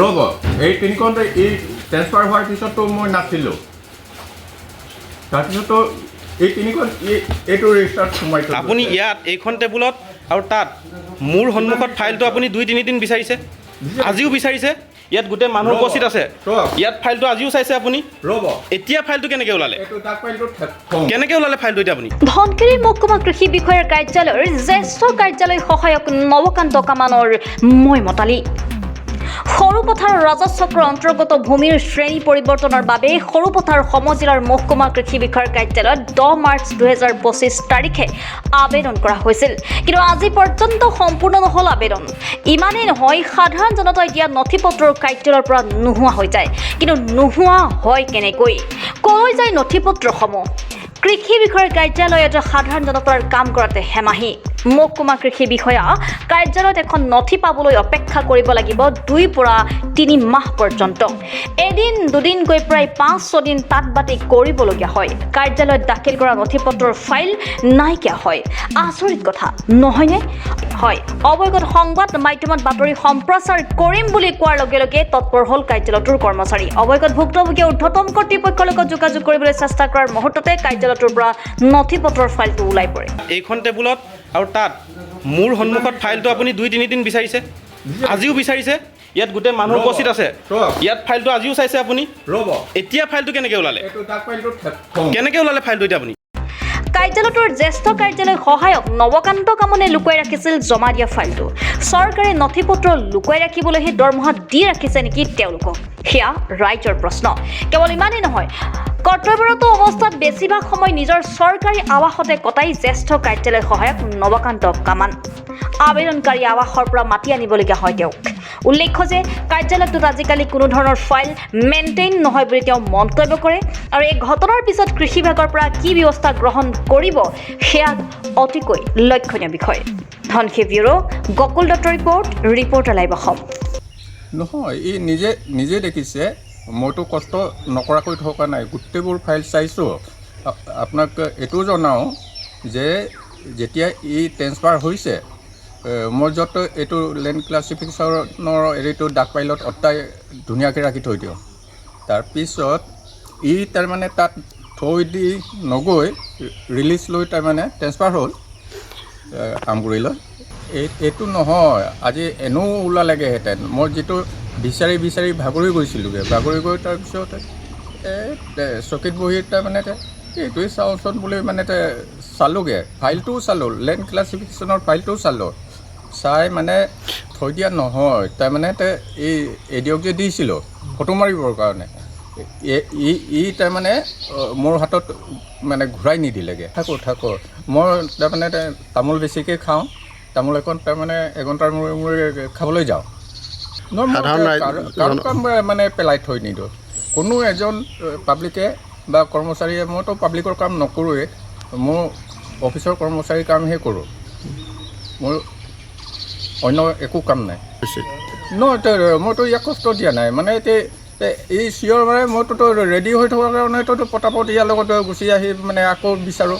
ৰ'ব এই তিনিখন এই ট্ৰেন্সফাৰ হোৱাৰ পিছততো মই নাছিলোঁ তাৰপিছতো এই তিনিখন এইটো ৰেজিষ্টাৰত সোমাই থৈ আপুনি ইয়াত এইখন টেবুলত আৰু তাত মোৰ সন্মুখত ফাইলটো আপুনি 2-3 দিন বিচাৰিছে আজিও বিচাৰিছে ইয়াত গোটেই মানুহ উপস্থিত আছে ইয়াত ফাইলটো আজিও চাইছে আপুনি ৰ'ব এতিয়া ফাইলটো কেনেকৈ ওলালে এইটো ডাক ফাইলটো কেনেকৈ ওলালে ফাইলটো এতিয়া আপুনি ধনশিৰি মহকুমা কৃষি বিষয়াৰ কাৰ্যালয়ৰ জ্যেষ্ঠ কাৰ্যালয় সহায়ক নৱকান্ত কামানৰ মৈমতালি সৰুপথাৰ ৰাজচক্ৰ অন্তৰ্গত ভূমিৰ শ্ৰেণী পৰিৱৰ্তনৰ বাবে সৰুপথাৰ সমজিলাৰ মহকুমা কৃষি বিষয়াৰ কাৰ্যালয়ত 10 মাৰ্চ 2025 তাৰিখে আবেদন কৰা হৈছিল কিন্তু আজি পৰ্যন্ত সম্পূৰ্ণ নহল আবেদন ইমানেই নহয় সাধাৰণ জনতাই দিয়া নথিপত্ৰৰ কাৰ্যালয়ৰ পৰা নোহোৱা হৈ যায় কিন্তু নোহোৱা হয় কেনেকৈ কলৈ যায় নথিপত্ৰসমূহ কৃষি বিষয়াৰ কাৰ্যালয়ত সাধাৰণ জনতাৰ কাম কৰাতে হেমাহি মহকুমা কৃষি বিষয়া কাৰ্যালয়ত এখন নথি পাবলৈ অপেক্ষা কৰিব লাগিব 2 পৰা 3 মাহ পৰ্যন্ত এদিন দুদিনকৈ প্ৰায় 5-6 দিন তাত বাতি কৰিবলগীয়া হয় কাৰ্যালয়ত দাখিল কৰা নথিপত্ৰৰ ফাইল নাইকিয়া হয় আচৰিত কথা নহয়নে হয় অৱগত সংবাদ মাধ্যমত বাতৰি সম্প্ৰচাৰ কৰিম বুলি কোৱাৰ লগে লগে তৎপৰ হ'ল কাৰ্যালয়টোৰ কৰ্মচাৰী অৱগত ভুক্তভোগীয়ে ঊৰ্ধ্বতম কৰ্তৃপক্ষৰ লগত যোগাযোগ কৰিবলৈ চেষ্টা কৰাৰ মুহূৰ্ততে কাৰ্যালয়টোৰ পৰা নথিপত্ৰৰ ফাইলটো ওলাই পৰে এইখন টেবুলত আৰু তাত মোৰ সন্মুখত ফাইলটো আপুনি 2-3 দিন বিচাৰিছে আজিও বিচাৰিছে ইয়াত গোটেই মানুহ উপস্থিত আছে ইয়াত ফাইলটো আজিও চাইছে আপুনি ৰ'ব এতিয়া ফাইলটো কেনেকৈ ওলালে এইটো ডাক ফাইলটো কেনেকৈ ওলালে ফাইলটো এতিয়া আপুনি কাৰ্যালয়টোৰ জ্যেষ্ঠ কাৰ্যালয় সহায়ক নৱকান্ত কামনে লুকুৱাই ৰাখিছিল জমা দিয়া ফাইলটো চৰকাৰে নথিপত্ৰ লুকুৱাই ৰাখিবলৈহে দৰমহা দি ৰাখিছে নেকি তেওঁলোকক সেয়া ৰাইজৰ প্ৰশ্ন কেৱল ইমানেই নহয় কৰ্তব্যৰত অৱস্থাত বেছিভাগ সময় নিজৰ চৰকাৰী আৱাসতে কটাই জ্যেষ্ঠ কাৰ্যালয় সহায়ক নৱকান্ত কামান আবেদনকাৰী আৱাসৰ পৰা মাতি আনিবলগীয়া হয় তেওঁক উল্লেখ্য যে কাৰ্যালয়টোত আজিকালি কোনো ধৰণৰ ফাইল মেইনটেইন নহয় বুলি তেওঁ মন্তব্য কৰে আৰু এই ঘটনাৰ পিছত কৃষি বিভাগৰ পৰা কি ব্যৱস্থা গ্ৰহণ কৰিব সেয়া অতিকৈ লক্ষণীয় বিষয় Dhansiri bureau Gokul Dutta reporter live Assam নহয় ই নিজে দেখিছে মইতো কষ্ট নকৰাকৈ থকা নাই গোটেইবোৰ ফাইল চাইছোঁ আপোনাক এইটো জনাওঁ যে যেতিয়া ই ট্ৰেন্সফাৰ হৈছে মই য'ত এইটো লেণ্ড ক্লাছিফিকেশ্যনৰ এইটো ডাক ফাইলত অত্যাই ধুনীয়াকৈ ৰাখি থৈ দিওঁ তাৰপিছত ই তাৰমানে তাত থৈ দি নগৈ ৰিলিজ লৈ তাৰমানে ট্ৰেন্সফাৰ হ'ল আমগুৰিলৈ এইটো নহয় আজি এনেও ওলালেগৈহেঁতেন মই যিটো বিচাৰি ভাগৰি গৈছিলোঁগৈ ভাগৰি গৈ তাৰপিছত চকীত বহি তাৰমানে এইটোৱে চাওঁচোন বুলি মানে চালোঁগৈ ফাইলটোও চালোঁ লেণ্ড ক্লাছিফিকেশ্যনৰ ফাইলটোও চালোঁ চাই মানে থৈ দিয়া নহয় তাৰমানে এই এডিঅ'ক যে দিছিলোঁ ফটো মাৰিবৰ কাৰণে ই তাৰমানে মোৰ হাতত মানে ঘূৰাই নিদিলেগৈ থাকোঁ মই তাৰমানে তামোল বেছিকৈ খাওঁ তামোল এখন তাৰমানে এঘণ্টাৰ মূৰে খাবলৈ যাওঁ কাৰো কাম মানে পেলাই থৈ নিদিওঁ কোনো এজন পাব্লিকে বা কৰ্মচাৰীয়ে মইতো পাব্লিকৰ কাম নকৰোঁৱেই মোৰ অফিচৰ কৰ্মচাৰীৰ কামহে কৰোঁ মোৰ অন্য একো কাম নাই নহয় মইতো ইয়াক কষ্ট দিয়া নাই মানে এই চিঞৰ মানে মইতো ৰেডি হৈ থকাৰ কাৰণেতো পটাপট ইয়াৰ লগত গুচি আহি মানে আকৌ বিচাৰোঁ